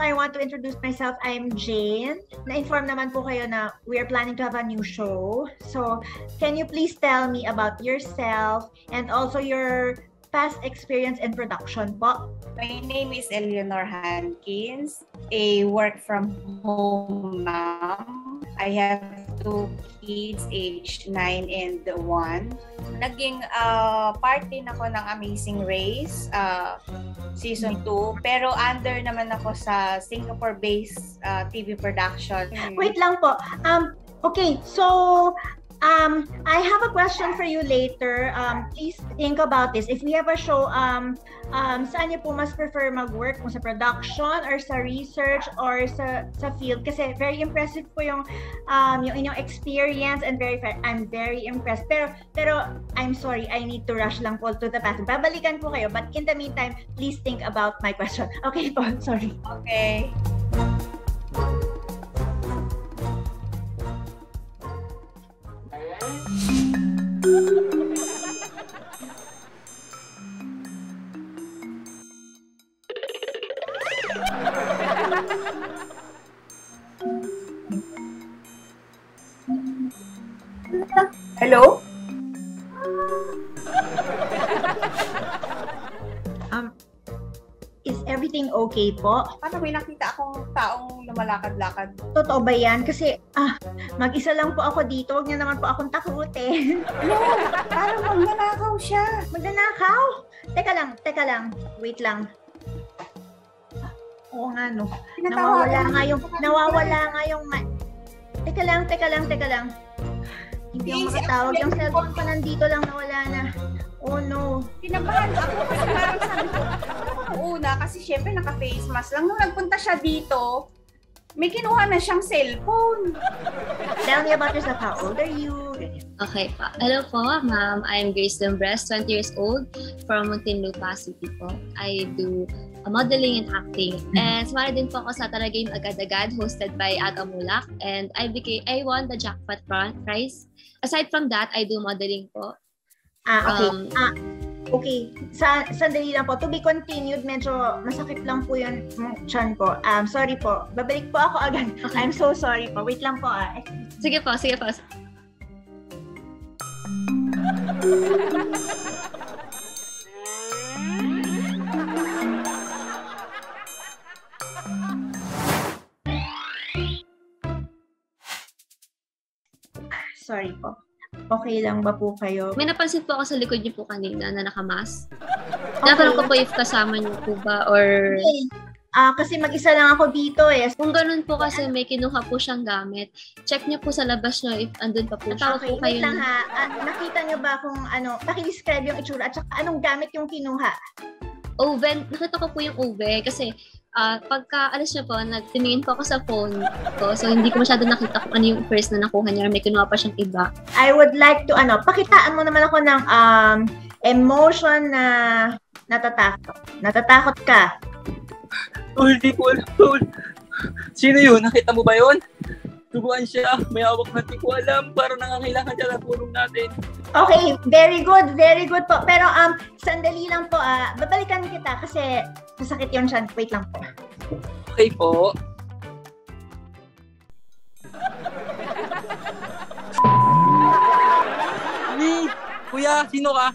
I want to introduce myself. I'm Jane. Na-inform naman po kayo na we are planning to have a new show. So, can you please tell me about yourself and also your past experience in production po? My name is Eleanor Hankins, a work-from-home mom. I have 2 kids, aged 9 and 1. Naging part din ako ng Amazing Race, Season 2. Pero under naman ako sa Singapore-based TV production. Wait lang po. Okay, so I have a question for you later. Please think about this. If we have a show, saan niyo po mas prefer mag-work? Kung sa production or sa research or sa field? Kasi very impressive po yung inyong experience and I'm very impressed. Pero I'm sorry, I need to rush lang po to the bathroom. Babalikan po kayo. But in the meantime, please think about my question. Okay po, sorry. Okay. Hello? Is everything okay po? Paano may nakita akong taong lumalakad-lakad? Totoo ba yan? Kasi, mag-isa lang po ako dito. Huwag niyo naman po akong takutin. Ano? Parang magnanakaw siya. Magnanakaw? Teka lang. Wait lang. Oo nga, no. Nawawala nga yung... Teka lang. Hindi ako makatawag. Yung cellphone ko nandito lang, nawala na. Oh no. Kinabahan ako kasi parang sabi ko, una kasi syempre naka-face mask lang. Nung nagpunta siya dito, may kinuha na siyang cellphone. Tell me about yourself. How old are you? Okay po. Hello po, ma'am. I'm Grace Dumbres, 20 years old, from Muntinlupa City po. I do modeling and acting. And sumali din po ako sa Talagame Agad-Agad, hosted by Aga Mulak. And I won the jackpot prize. Aside from that, I do modeling po. Okay. Okay. Sandali lang po. To be continued, medyo masakit lang po yung chan ko. Sorry po. Babalik po ako agad. Okay. I'm so sorry po. Wait lang po. Sige po. Sorry po. Okay lang ba po kayo? May napansin po ako sa likod niyo po kanina na nakamas. Natanong ko po if kasama niyo po ba or... Okay. Kasi mag-isa lang ako dito eh. Kung ganun po kasi may kinuha po siyang gamit, check niyo po sa labas niyo if andun pa po siya. Okay, wait lang ha. Nakita niyo ba kung paki-describe yung itsura at saka anong gamit yung kinuha? Oven. Nakita ko po yung oven kasi pagka alas niya po, nagtingin po ako sa phone ko. So, hindi ko masyado nakita kung ano yung first na nakuha niya or may kinuha pa siyang iba. I would like to, pakitaan mo naman ako ng emotion na natatakot. Natatakot ka. Hindi ko alam, Tol. Sino yun? Nakita mo ba yun? Tubuan siya. May hawak na di ko alam. Parang nangangailangan siya ng tulong natin. Okay, very good po. Pero sandali lang po. Babalikan kita kasi masakit yun siya. Wait lang po. Okay po. Kuya, sino ka?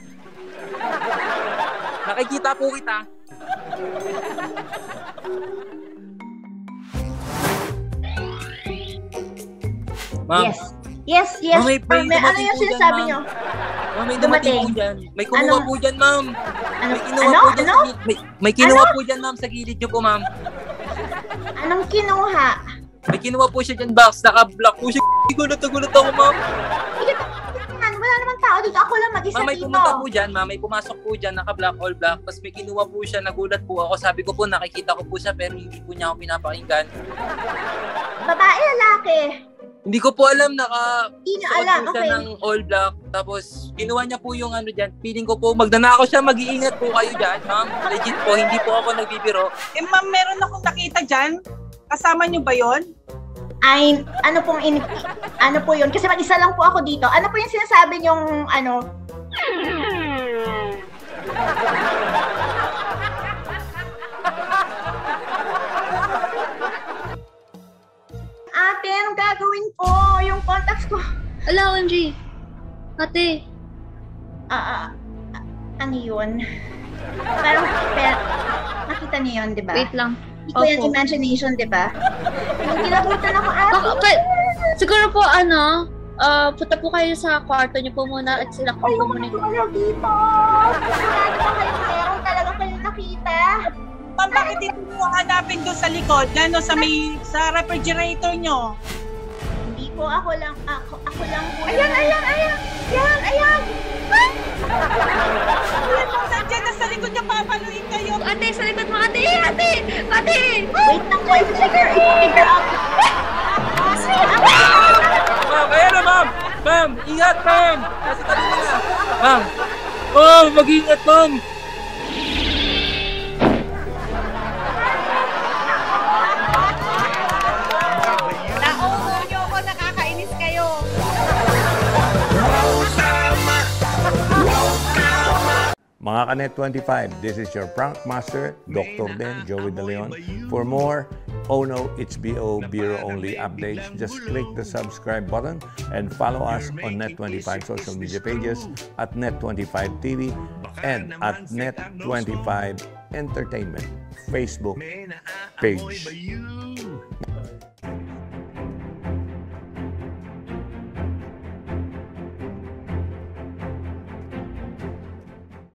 Nakikita po kita. Ma'am. Yes. May ano yung sinasabi niyo? Ma'am, may dumating po dyan. May kumuha po dyan, ma'am. May kinuha po dyan, ma'am, sa gilid niyo po, ma'am. Anong kinuha? May kinuha po siya dyan, box. Naka-block po siya. Gulat ako, ma'am. Wala naman tao dito. Ako lang mag-isa ma'am, may dito. pumunta po dyan, ma'am. May pumasok po dyan, naka-black, all black. Tapos may kinuha po siya, nagulat po ako. Sabi ko po, nakikita ko po siya, pero hindi po niya ako pinapakinggan. Babae, lalaki? Hindi ko po alam, Hindi alam, po siya okay. ng all black. Tapos, kinuha niya po yung dyan. Feeling ko po, magdanakaw siya, mag-iingat po kayo dyan, ma'am. Legit po, hindi po ako nagbibiro. Ma'am, meron akong nakita dyan. Kasama niyo ba yon? Ay, ano po yun? Kasi mag-isa lang po ako dito. Ano po yung sinasabi niyong, Oo, yung contacts ko. Ala, OMG. Ate, Ano yun? Parang, nakita niyo yun, di ba? wait lang. Hindi ko yung imagination, di ba? Kinabutan ako, Siguro po, punta po kayo sa kwarto niyo po muna at sila po muna. Ayaw dito! Sigurado ba kayo meron talaga kayo nakita? Ma'am, bakit dito mo hanapin doon sa likod? Ano, sa refrigerator nyo? Hindi ko, ako lang po. Ayan! Ayan, ma'am, nandiyan na sa likod niya, papaluin kayo. Ate, sa likod mo, ate! Ate! Wait lang po, i-figure out. Ma'am, ayan na, ma'am! Ma'am, ingat, ma'am! Nasa tabi mo na! Ma'am! Oh, mag-ingat, ma'am! Nauho nyo ako, nakakainis kayo. Mga Kanet 25, this is your prank master, Dr. Ben, Joey De Leon. For more Oh No, It's BO Bureau Only updates, just click the subscribe button and follow us on Net25 social media pages at Net25 TV and at Net25 Entertainment Facebook page.